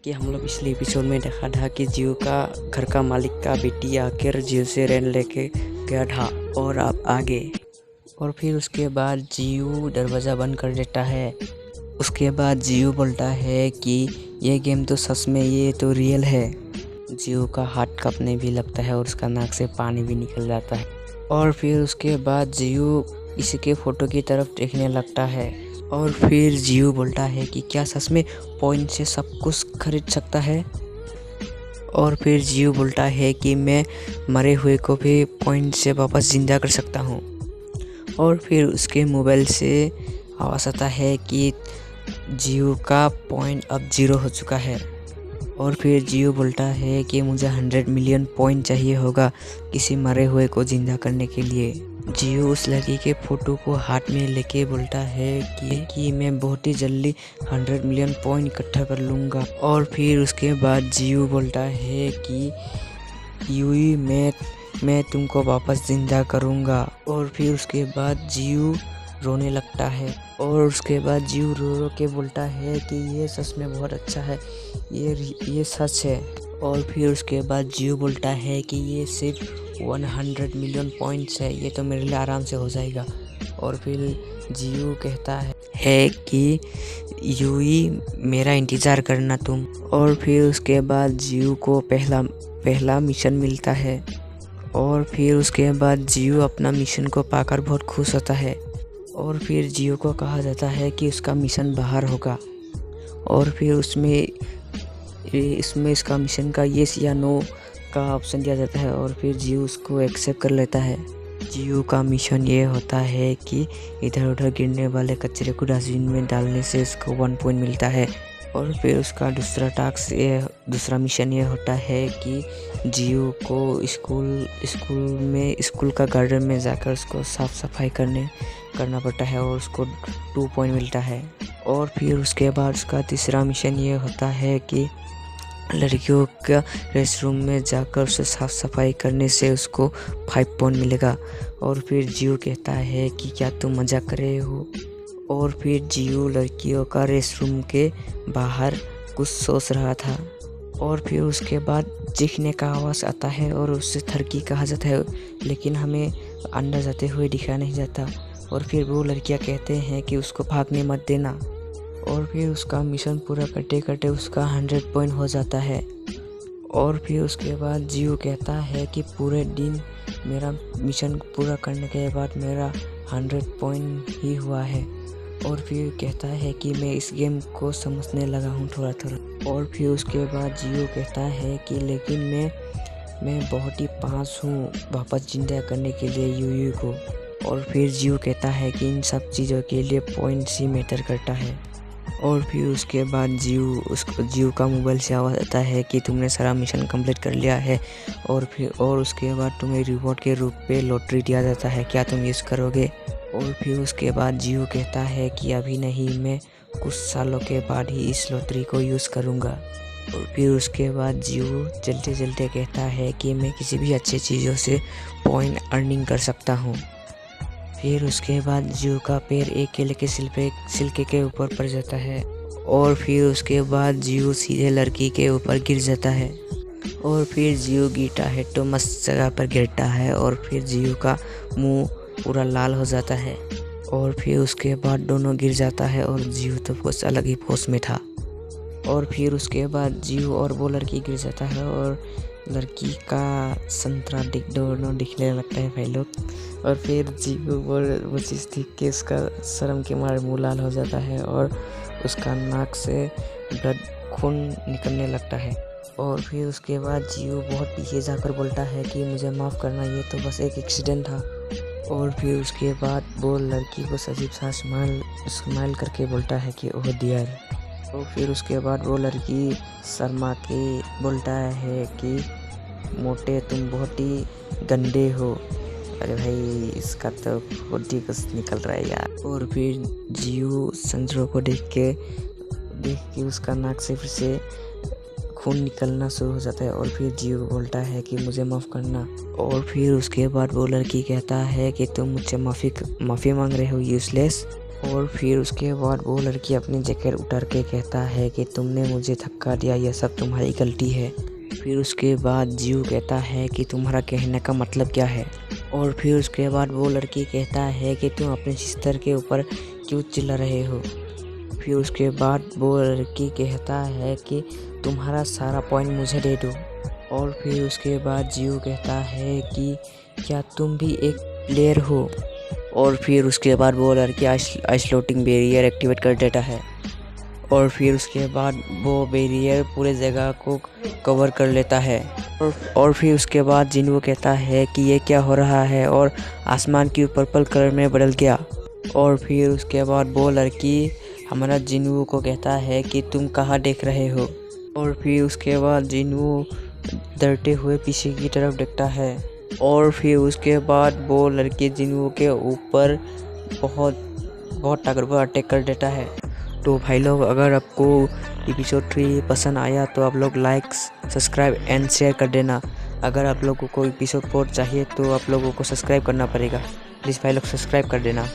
कि हम लोग पिछले एपिसोड में देखा था कि जियो का घर का मालिक का बेटी आकर जियो से रेन लेके गया था और अब आगे। और फिर उसके बाद जियो दरवाज़ा बंद कर देता है। उसके बाद जियो बोलता है कि ये गेम तो सच में, ये तो रियल है। जियो का हाथ कांपने भी लगता है और उसका नाक से पानी भी निकल जाता है। और फिर उसके बाद जियो इसके फ़ोटो की तरफ देखने लगता है। और फिर जियो बोलता है कि क्या सच में पॉइंट से सब कुछ खरीद सकता है। और फिर जियो बोलता है कि मैं मरे हुए को भी पॉइंट से वापस जिंदा कर सकता हूँ। और फिर उसके मोबाइल से आवाज़ आता है कि जियो का पॉइंट अब 0 हो चुका है। और फिर जियो बोलता है कि मुझे 100 मिलियन पॉइंट चाहिए होगा किसी मरे हुए को जिंदा करने के लिए। जियो उस लड़की के फोटो को हाथ में लेके बोलता है कि मैं बहुत ही जल्दी 100 मिलियन पॉइंट इकट्ठा कर लूँगा। और फिर उसके बाद जियो बोलता है कि यूई मैं तुमको वापस जिंदा करूँगा। और फिर उसके बाद जियो रोने लगता है। और उसके बाद जियो रो रो के बोलता है कि ये सच में बहुत अच्छा है, ये सच है। और फिर उसके बाद जियो बोलता है कि ये सिर्फ 100 मिलियन पॉइंट्स है, ये तो मेरे लिए आराम से हो जाएगा। और फिर जियो कहता है कि यूई मेरा इंतज़ार करना तुम। और फिर उसके बाद जियो को पहला मिशन मिलता है। और फिर उसके बाद जियो अपना मिशन को पाकर बहुत खुश होता है। और फिर जियो को कहा जाता है कि उसका मिशन बाहर होगा। और फिर इसमें इसका मिशन का येस या नो का ऑप्शन दिया जाता है। और फिर जियो उसको एक्सेप्ट कर लेता है। जियो का मिशन ये होता है कि इधर उधर गिरने वाले कचरे को डस्टबिन में डालने से इसको 1 पॉइंट मिलता है। और फिर उसका दूसरा मिशन ये होता है कि जियो को स्कूल का गार्डन में जाकर उसको साफ सफाई करना पड़ता है और उसको 2 पॉइंट मिलता है। और फिर उसके बाद उसका तीसरा मिशन ये होता है कि लड़कियों का रेस्टरूम में जाकर उसे साफ सफाई करने से उसको 5 पॉइंट मिलेगा। और फिर जियो कहता है कि क्या तुम मजाक कर रहे हो। और फिर जियो लड़कियों का रेस्टरूम के बाहर कुछ सोच रहा था। और फिर उसके बाद चीखने का आवाज़ आता है और उससे थरकी कहा जाता है, लेकिन हमें अंदर जाते हुए दिखा नहीं जाता। और फिर वो लड़कियां कहते हैं कि उसको भागने मत देना। और फिर उसका मिशन पूरा करते करते उसका 100 पॉइंट हो जाता है। और फिर उसके बाद जियो कहता है कि पूरे दिन मेरा मिशन पूरा करने के बाद मेरा 100 पॉइंट ही हुआ है। और फिर कहता है कि मैं इस गेम को समझने लगा हूँ थोड़ा थोड़ा। और फिर उसके बाद जियो कहता है कि लेकिन मैं बहुत ही पास हूँ वापस जिंदा करने के लिए यूयू को। और फिर जियो कहता है कि इन सब चीज़ों के लिए पॉइंट्स ही मैटर करता है। और फिर उसके बाद जियो का मोबाइल से आवाज़ आता है कि तुमने सारा मिशन कंप्लीट कर लिया है। और उसके बाद तुम्हें रिवॉर्ड के रूप पे लॉटरी दिया जाता है, क्या तुम यूज़ करोगे। और फिर उसके बाद जियो कहता है कि अभी नहीं, मैं कुछ सालों के बाद ही इस लॉटरी को यूज़ करूँगा। और फिर उसके बाद जियो चलते चलते कहता है कि मैं किसी भी अच्छी चीज़ों से पॉइंट अर्निंग कर सकता हूँ। फिर उसके बाद जियो का पैर एक केले के छिलके के ऊपर पड़ जाता है। और फिर उसके बाद जियो सीधे लड़की के ऊपर गिर जाता है। और फिर जियो गिरता है तो मस्त जगह पर गिरता है। और फिर जियो का मुंह पूरा लाल हो जाता है। और फिर उसके बाद दोनों गिर जाता है और जियो तो कुछ अलग ही पोज में था। और फिर उसके बाद जियो और वो लड़की गिर जाता है और लड़की का संतरा दोनों दिखने लगता है भाई लोग। और फिर जियो वो चीज़ देख के उसका शर्म के मारे मुँह लाल हो जाता है और उसका नाक से खून निकलने लगता है। और फिर उसके बाद जियो बहुत पीछे जाकर बोलता है कि मुझे माफ़ करना, ये तो बस एक एक्सीडेंट था। और फिर उसके बाद वो लड़की को अजीब सा स्माइल करके बोलता है कि ओह डियर। और फिर उसके बाद वो लड़की शर्मा के बोलता है कि मोटे तुम बहुत ही गंदे हो। अरे भाई, इसका तो बहुत ही कुछ निकल रहा है यार। और फिर जियो संजरो को देख के उसका नाक से फिर से खून निकलना शुरू हो जाता है। और फिर जियो बोलता है कि मुझे माफ़ करना। और फिर उसके बाद वो लड़की कहता है कि तुम मुझसे माफ़ी मांग रहे हो यूजलेस। और फिर उसके बाद वो लड़की अपनी जैकेट उतार के कहता है कि तुमने मुझे धक्का दिया, यह सब तुम्हारी गलती है। फिर उसके बाद जियो कहता है कि तुम्हारा कहने का मतलब क्या है। और फिर उसके बाद वो लड़की कहता है कि तुम अपने सिस्टर के ऊपर क्यों चिल्ला रहे हो। फिर उसके बाद वो लड़की कहता है कि तुम्हारा सारा पॉइंट मुझे दे दो। और फिर उसके बाद जियो कहता है कि क्या तुम भी एक प्लेयर हो। और फिर उसके बाद वो लड़की आइसोलेटिंग बैरियर एक्टिवेट कर देता है। और फिर उसके बाद वो बैरियर पूरे जगह को कवर कर लेता है। और फिर उसके बाद जिन्हो कहता है कि ये क्या हो रहा है, और आसमान की पर्पल कलर में बदल गया। और फिर उसके बाद वो लड़की हमारा जिन्हो को कहता है कि तुम कहाँ देख रहे हो। और फिर उसके बाद जिन्हो डरते हुए पीछे की तरफ देखता है। और फिर उसके बाद वो लड़के जिन्हो के ऊपर बहुत ताकतवर अटैक कर देता है। तो भाई लोग, अगर आपको एपिसोड 3 पसंद आया तो आप लोग लाइक, सब्सक्राइब एंड शेयर कर देना। अगर आप लोगों को एपिसोड 4 चाहिए तो आप लोगों को सब्सक्राइब करना पड़ेगा। प्लीज़ भाई लोग सब्सक्राइब कर देना।